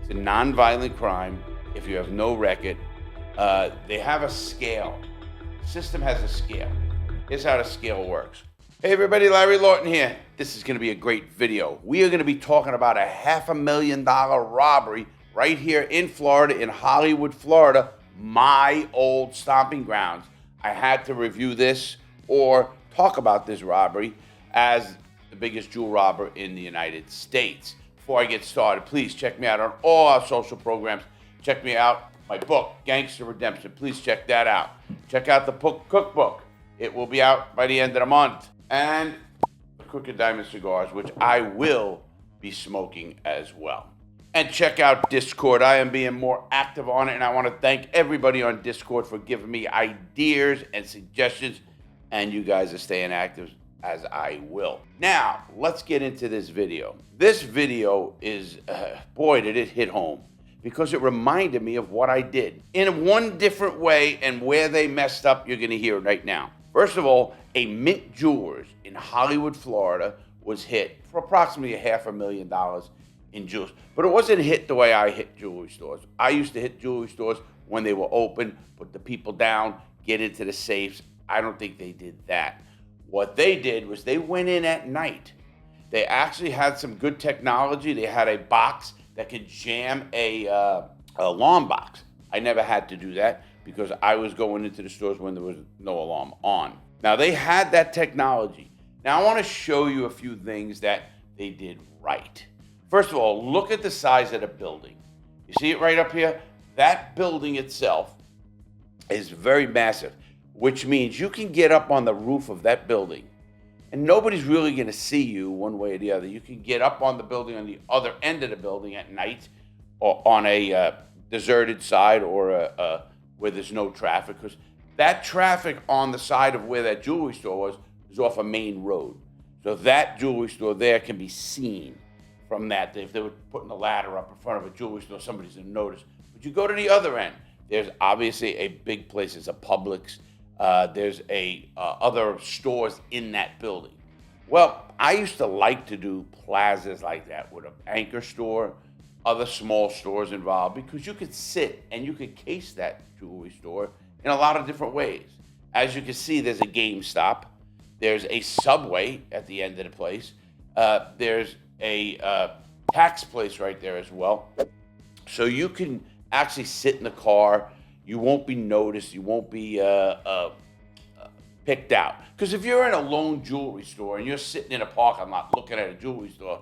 It's a non-violent crime if you have no record. They have a scale. The system has a scale. Here's how the scale works. Hey everybody, Larry Lawton here. This is going to be a great video. We are going to be talking about a $500,000 robbery right here in Florida, in Hollywood, Florida, my old stomping grounds. I had to review this or talk about this robbery as the biggest jewel robber in the United States. Before I get started, please check me out on all our social programs. Check me out, my book, Gangster Redemption. Please check that out. Check out the cookbook. It will be out by the end of the month. And the Crooked Diamond cigars, which I will be smoking as well. And check out Discord. I am being more active on it, and I want to thank everybody on Discord for giving me ideas and suggestions, and you guys are staying active as I will. Now, let's get into this video. This video is, boy, did it hit home, because it reminded me of what I did in one different way, and where they messed up, you're going to hear right now. First of all, a Mint Jewelers in Hollywood, Florida was hit for approximately $500,000 in jewels. But it wasn't hit the way I hit jewelry stores. I used to hit jewelry stores when they were open, put the people down, get into the safes. I don't think they did that. What they did was they went in at night. They actually had some good technology. They had a box that could jam a alarm box. I never had to do that because I was going into the stores when there was no alarm on. Now, they had that technology. Now, I want to show you a few things that they did right. First of all, look at the size of the building. You see it right up here? That building itself is very massive, which means you can get up on the roof of that building and nobody's really going to see you one way or the other. You can get up on the building on the other end of the building at night, or on a deserted side, or where there's no traffic, because that traffic on the side of where that jewelry store was is off a main road. So that jewelry store there can be seen from that. If they were putting a ladder up in front of a jewelry store, somebody's gonna notice. But you go to the other end, there's obviously a big place. It's a Publix. There's other stores in that building. Well, I used to like to do plazas like that with an anchor store, other small stores involved, because you could sit and you could case that jewelry store in a lot of different ways. As you can see, there's a GameStop. There's a Subway at the end of the place. There's a tax place right there as well. So you can actually sit in the car. You won't be noticed. You won't be picked out. Because if you're in a lone jewelry store and you're sitting in a parking lot looking at a jewelry store,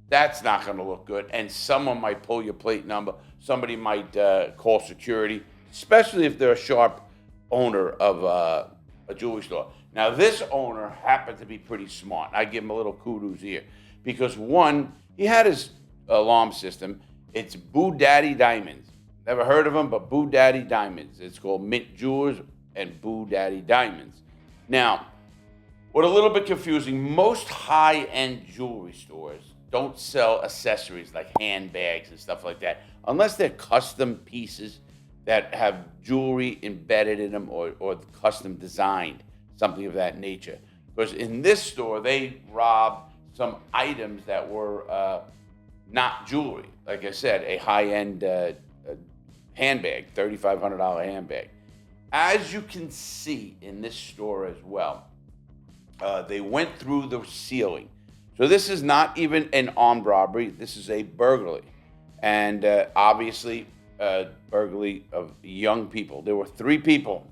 that's not going to look good. And someone might pull your plate number. Somebody might call security, especially if they're a sharp owner of a jewelry store. Now, this owner happened to be pretty smart. I give him a little kudos here. Because one, he had his alarm system. It's Boo Daddy Diamonds. Never heard of them, but Boo Daddy Diamonds. It's called Mint Jewelers and Boo Daddy Diamonds. Now, what a little bit confusing, most high-end jewelry stores don't sell accessories like handbags and stuff like that, unless they're custom pieces that have jewelry embedded in them, or custom designed, something of that nature. Because in this store, they robbed some items that were not jewelry. Like I said, a high-end handbag, $3,500 handbag. As you can see in this store as well, they went through the ceiling. So this is not even an armed robbery. This is a burglary. And obviously, burglary of young people. There were 3 people.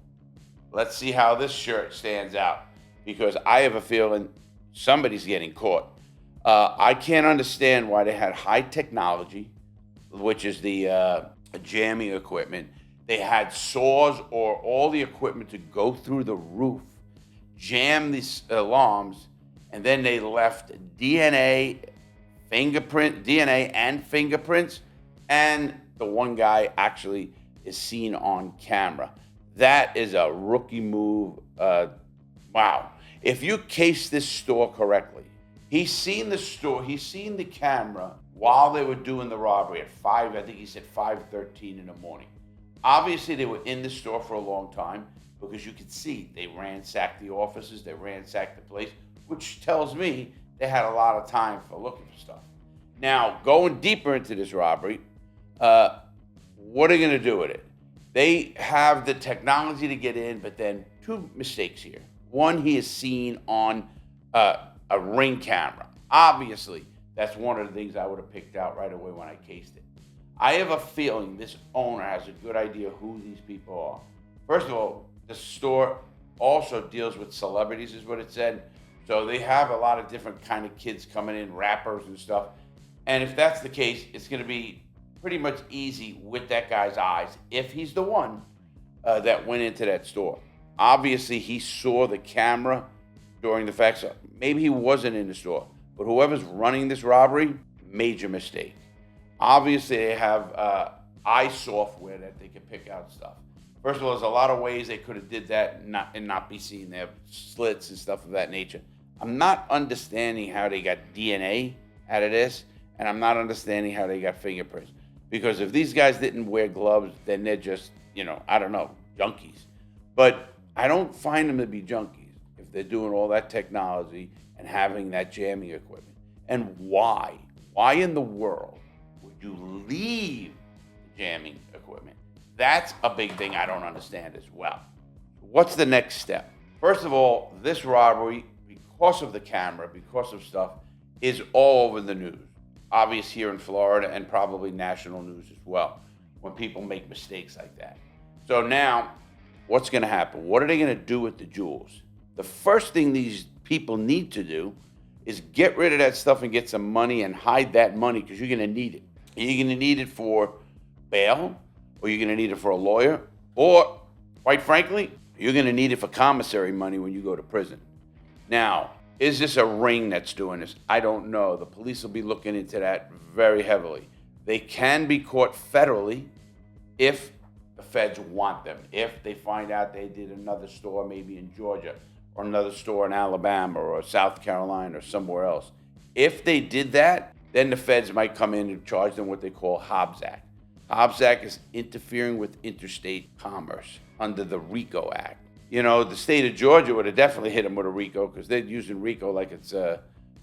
Let's see how this shirt stands out, because I have a feeling somebody's getting caught. I can't understand why they had high technology, which is the jamming equipment. They had saws or all the equipment to go through the roof, jam these alarms, and then they left DNA and fingerprints, and the one guy actually is seen on camera. That is a rookie move. Wow. If you case this store correctly, he's seen the store, he's seen the camera while they were doing the robbery at 5, I think he said 5:13 in the morning. Obviously, they were in the store for a long time, because you could see they ransacked the offices, they ransacked the place, which tells me they had a lot of time for looking for stuff. Now, going deeper into this robbery, What are they going to do with it? They have the technology to get in, but then two mistakes here. One, he is seen on a ring camera. Obviously, that's one of the things I would have picked out right away when I cased it. I have a feeling this owner has a good idea who these people are. First of all, the store also deals with celebrities, is what it said. So they have a lot of different kind of kids coming in, rappers and stuff. And if that's the case, it's going to be pretty much easy with that guy's eyes, if he's the one that went into that store. Obviously, he saw the camera during the fact, so maybe he wasn't in the store, but whoever's running this robbery, major mistake. Obviously, they have eye software that they can pick out stuff. First of all, there's a lot of ways they could have did that and not be seen. They have slits and stuff of that nature. I'm not understanding how they got DNA out of this, and I'm not understanding how they got fingerprints. Because if these guys didn't wear gloves, then they're just, I don't know, junkies. But I don't find them to be junkies if they're doing all that technology and having that jamming equipment. And why? Why in the world would you leave the jamming equipment? That's a big thing I don't understand as well. What's the next step? First of all, this robbery, because of the camera, because of stuff, is all over the news. Obvious here in Florida and probably national news as well, when people make mistakes like that. So now, what's going to happen? What are they going to do with the jewels? The first thing these people need to do is get rid of that stuff and get some money and hide that money, because you're going to need it. You're going to need it for bail, or you're going to need it for a lawyer, or, quite frankly, you're going to need it for commissary money when you go to prison. Now, is this a ring that's doing this? I don't know. The police will be looking into that very heavily. They can be caught federally if the feds want them. If they find out they did another store maybe in Georgia, or another store in Alabama or South Carolina or somewhere else. If they did that, then the feds might come in and charge them what they call Hobbs Act. Hobbs Act is interfering with interstate commerce under the RICO Act. The state of Georgia would have definitely hit them with a RICO, because they're using RICO like it's,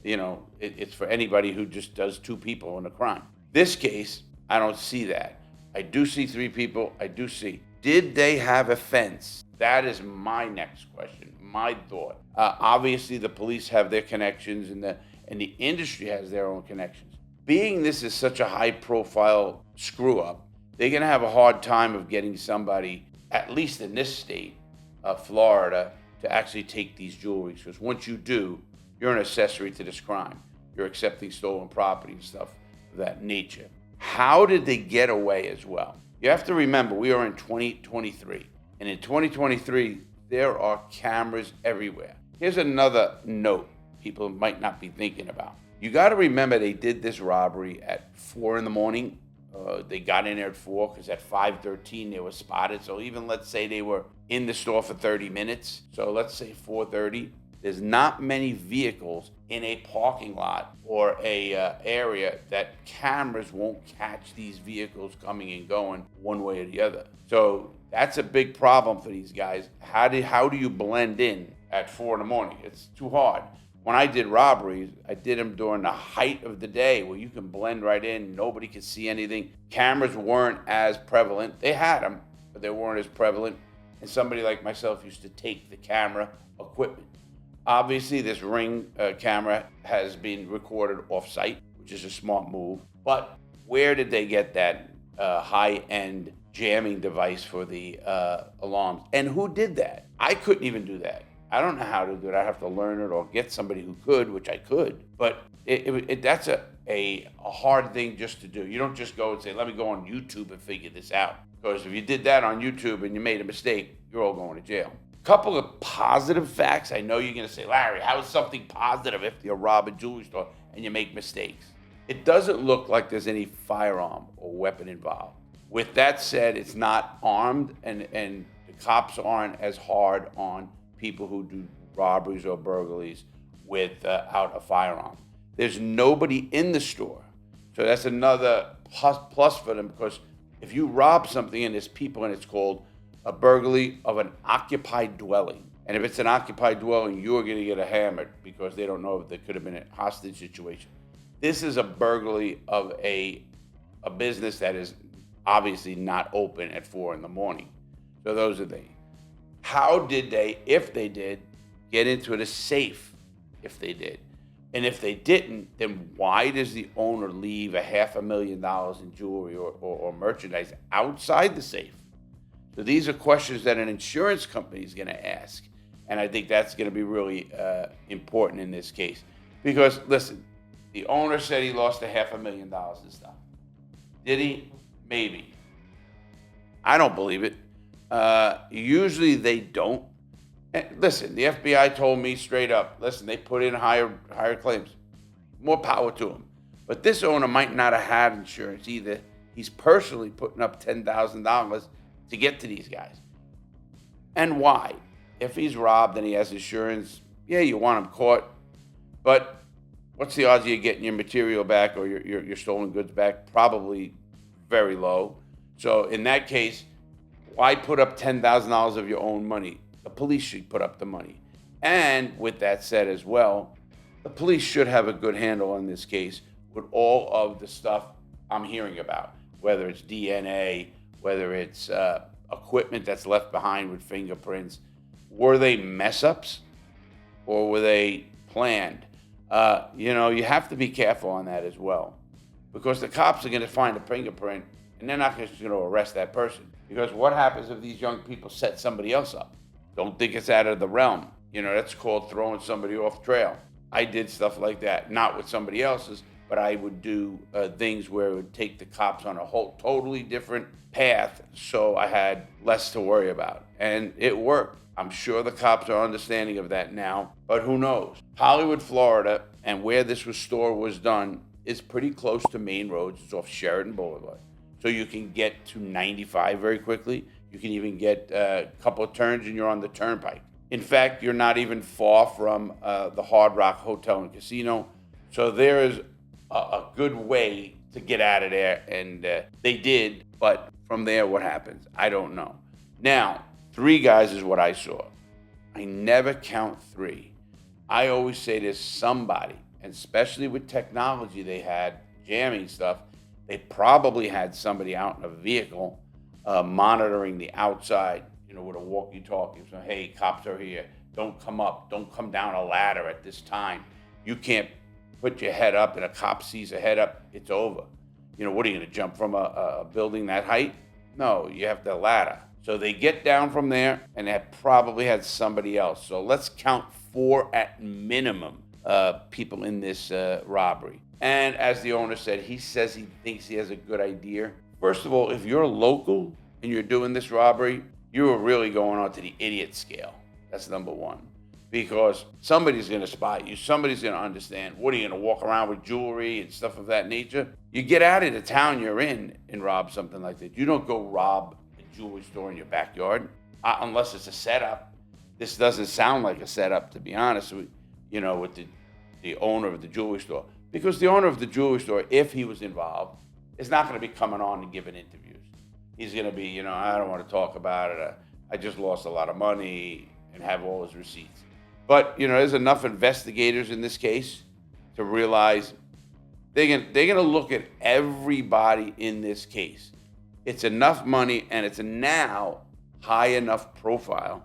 it's for anybody who just does two people in a crime. This case, I don't see that. I do see three people. I do see. Did they have a fence? That is my next question, my thought. Obviously, the police have their connections, and the industry has their own connections. Being this is such a high-profile screw-up, they're going to have a hard time of getting somebody, at least in this state, Florida, to actually take these jewelries, because once you do, you're an accessory to this crime. You're accepting stolen property and stuff of that nature. How did they get away as well? You have to remember, we are in 2023, and in 2023, there are cameras everywhere. Here's another note people might not be thinking about. You got to remember they did this robbery at 4 in the morning. They got in there at 4 because at 5:13 they were spotted. So even let's say they were in the store for 30 minutes. So let's say 4:30. There's not many vehicles in a parking lot or a area that cameras won't catch these vehicles coming and going one way or the other. So that's a big problem for these guys. How do you blend in at 4 in the morning? It's too hard. When I did robberies, I did them during the height of the day where you can blend right in. Nobody could see anything. Cameras weren't as prevalent. They had them, but they weren't as prevalent. And somebody like myself used to take the camera equipment. Obviously, this ring camera has been recorded off-site, which is a smart move. But where did they get that high-end jamming device for the alarms? And who did that? I couldn't even do that. I don't know how to do it. I have to learn it or get somebody who could, which I could. But that's a hard thing just to do. You don't just go and say, let me go on YouTube and figure this out. Because if you did that on YouTube and you made a mistake, you're all going to jail. Couple of positive facts. I know you're going to say, Larry, how is something positive if you rob a jewelry store and you make mistakes? It doesn't look like there's any firearm or weapon involved. With that said, it's not armed, and the cops aren't as hard on people who do robberies or burglaries without a firearm. There's nobody in the store. So that's another plus for them, because if you rob something and there's people and it's called a burglary of an occupied dwelling. And if it's an occupied dwelling, you're going to get hammered because they don't know if there could have been a hostage situation. This is a burglary of a business that is obviously not open at 4 in the morning. So those are things. How did they, if they did, get into the safe? If they did. And if they didn't, then why does the owner leave a $500,000 in jewelry or merchandise outside the safe? So these are questions that an insurance company is going to ask. And I think that's going to be really important in this case. Because, listen, the owner said he lost a $500,000 in stuff. Did he? Maybe. I don't believe it. Usually they don't. And listen, the FBI told me straight up, listen, they put in higher claims. More power to them. But this owner might not have had insurance either. He's personally putting up $10,000 to get to these guys. And why? If he's robbed and he has insurance, yeah, you want him caught. But what's the odds of you getting your material back or your stolen goods back? Probably very low. So in that case, why put up $10,000 of your own money? The police should put up the money. And with that said as well, the police should have a good handle on this case with all of the stuff I'm hearing about, whether it's DNA, whether it's equipment that's left behind with fingerprints. Were they mess ups or were they planned? You have to be careful on that as well, because the cops are going to find a fingerprint and they're not just going to arrest that person. Because what happens if these young people set somebody else up? Don't think it's out of the realm. That's called throwing somebody off trail. I did stuff like that, not with somebody else's, but I would do things where it would take the cops on a whole totally different path, so I had less to worry about. And it worked. I'm sure the cops are understanding of that now, but who knows? Hollywood, Florida, and where this store was done is pretty close to main roads. It's off Sheridan Boulevard. So you can get to 95 very quickly. You can even get a couple of turns and you're on the turnpike. In fact, you're not even far from the Hard Rock Hotel and Casino. So there is a good way to get out of there. And they did, but from there, what happens? I don't know. Now, 3 guys is what I saw. I never count 3. I always say there's somebody, and especially with technology they had, jamming stuff, they probably had somebody out in a vehicle monitoring the outside, with a walkie-talkie. So, hey, cops are here. Don't come up. Don't come down a ladder at this time. You can't put your head up, and a cop sees a head up, it's over. What are you going to jump from a building that height? No, you have the ladder. So they get down from there, and they probably had somebody else. So let's count 4 at minimum people in this robbery. And as the owner said, he says he thinks he has a good idea. First of all, if you're local and you're doing this robbery, you are really going on to the idiot scale. That's number one. Because somebody's going to spot you. Somebody's going to understand. What are you going to walk around with jewelry and stuff of that nature? You get out of the town you're in and rob something like that. You don't go rob a jewelry store in your backyard unless it's a setup. This doesn't sound like a setup, to be honest with the owner of the jewelry store. Because the owner of the jewelry store, if he was involved, is not going to be coming on and giving interviews. He's going to be, I don't want to talk about it. I just lost a lot of money, and have all his receipts. But, there's enough investigators in this case to realize they're going to look at everybody in this case. It's enough money, and it's now high enough profile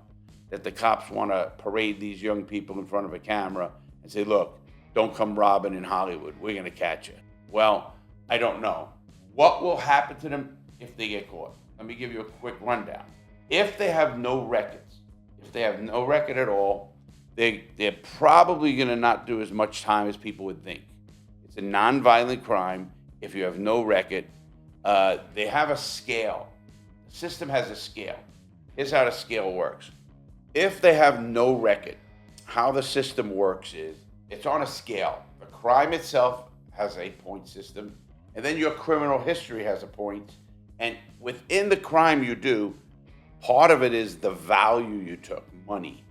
that the cops want to parade these young people in front of a camera and say, look, don't come robbing in Hollywood. We're going to catch you. Well, I don't know. What will happen to them if they get caught? Let me give you a quick rundown. If they have no records, if they have no record at all, they're probably going to not do as much time as people would think. It's a nonviolent crime. If you have no record, they have a scale. The system has a scale. Here's how the scale works. If they have no record, how the system works is it's on a scale. The crime itself has a point system, and then your criminal history has a point. And within the crime you do, part of it is the value you took, money.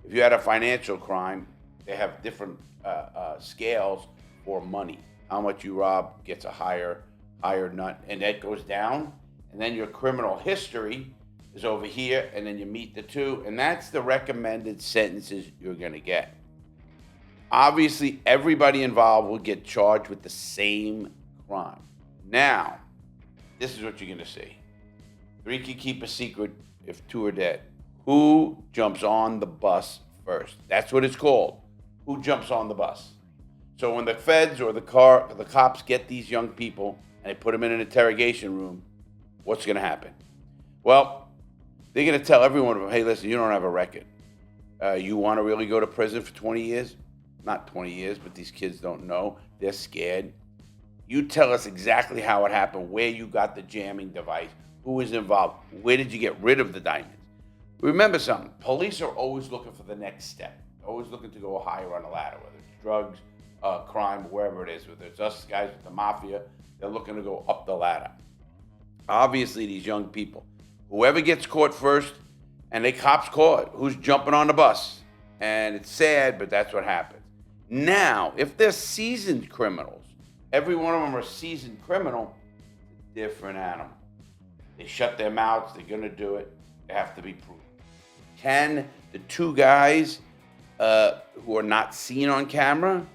If you had a financial crime, they have different scales for money. How much you rob gets a higher nut, and that goes down. And then your criminal history is over here, and then you meet the two, and that's the recommended sentences you're going to get. Obviously, everybody involved will get charged with the same crime. Now, this is what you're going to see. 3 can keep a secret if 2 are dead. Who jumps on the bus first? That's what it's called. Who jumps on the bus? So when the feds or the cops get these young people and they put them in an interrogation room, what's going to happen? Well, they're going to tell every one of them, hey, listen, you don't have a record. You want to really go to prison for 20 years? Not 20 years, but these kids don't know. They're scared. You tell us exactly how it happened, where you got the jamming device, who was involved, where did you get rid of the diamonds? Remember something, police are always looking for the next step, always looking to go higher on the ladder, whether it's drugs, crime, wherever it is, whether it's us guys with the mafia, they're looking to go up the ladder. Obviously, these young people, whoever gets caught first, and they cops caught, who's jumping on the bus? And it's sad, but that's what happens. Now, if they're seasoned criminals, every one of them are a seasoned criminal, different animal. They shut their mouths, they're gonna do it, they have to be proven. Can the 2 guys who are not seen on camera,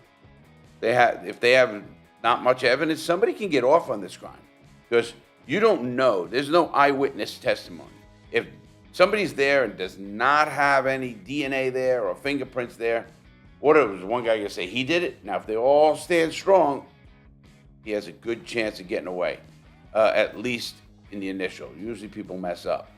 if they have not much evidence, somebody can get off on this crime. Because you don't know, there's no eyewitness testimony. If somebody's there and does not have any DNA there or fingerprints there, what was one guy gonna say, he did it? Now, if they all stand strong, he has a good chance of getting away, at least in the initial. Usually people mess up.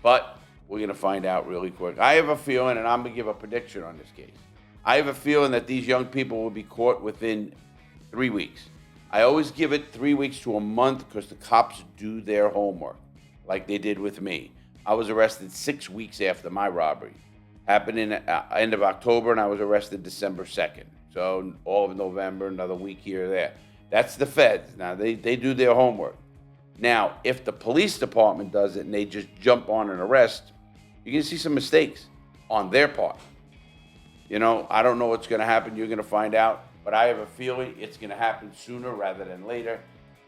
But we're going to find out really quick. I have a feeling, and I'm going to give a prediction on this case. I have a feeling that these young people will be caught within 3 weeks. I always give it 3 weeks to a month because the cops do their homework, like they did with me. I was arrested 6 weeks after my robbery. Happened in end of October, and I was arrested December 2nd. So all of November, another week here or there. That's the feds. Now, they do their homework. Now, if the police department does it and they just jump on an arrest, you're going to see some mistakes on their part. You know, I don't know what's going to happen. You're going to find out. But I have a feeling it's going to happen sooner rather than later.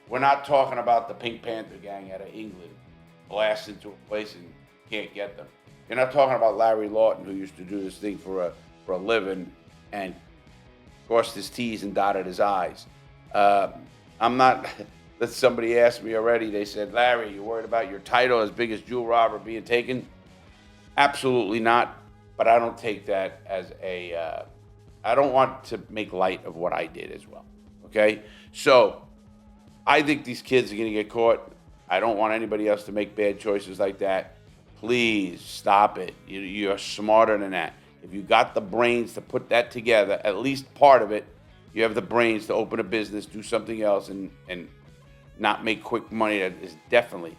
We're not talking about the Pink Panther gang out of England blast into a place and can't get them. You're not talking about Larry Lawton, who used to do this thing for a living and crossed his T's and dotted his I's. I'm not... Somebody asked me already, they said, Larry, you worried about your title as big as jewel robber being taken? Absolutely not, but I don't take that as I don't want to make light of what I did as well, okay? So, I think these kids are gonna get caught. I don't want anybody else to make bad choices like that. Please, stop it. You're smarter than that. If you got the brains to put that together, at least part of it, you have the brains to open a business, do something else, and not make quick money that is definitely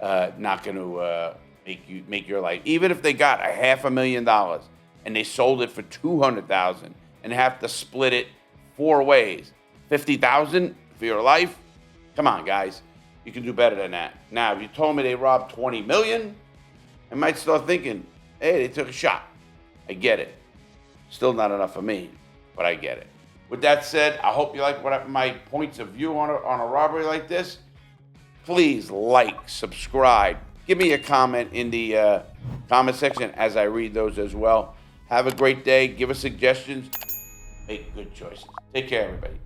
not going to make your life. Even if they got $500,000 and they sold it for $200,000 and have to split it 4 ways, $50,000 for your life. Come on, guys, you can do better than that. Now, if you told me they robbed $20 million, I might start thinking, hey, they took a shot. I get it. Still not enough for me, but I get it. With that said, I hope you like my points of view on a robbery like this. Please like, subscribe. Give me a comment in the comment section as I read those as well. Have a great day. Give us suggestions. Make good choices. Take care, everybody.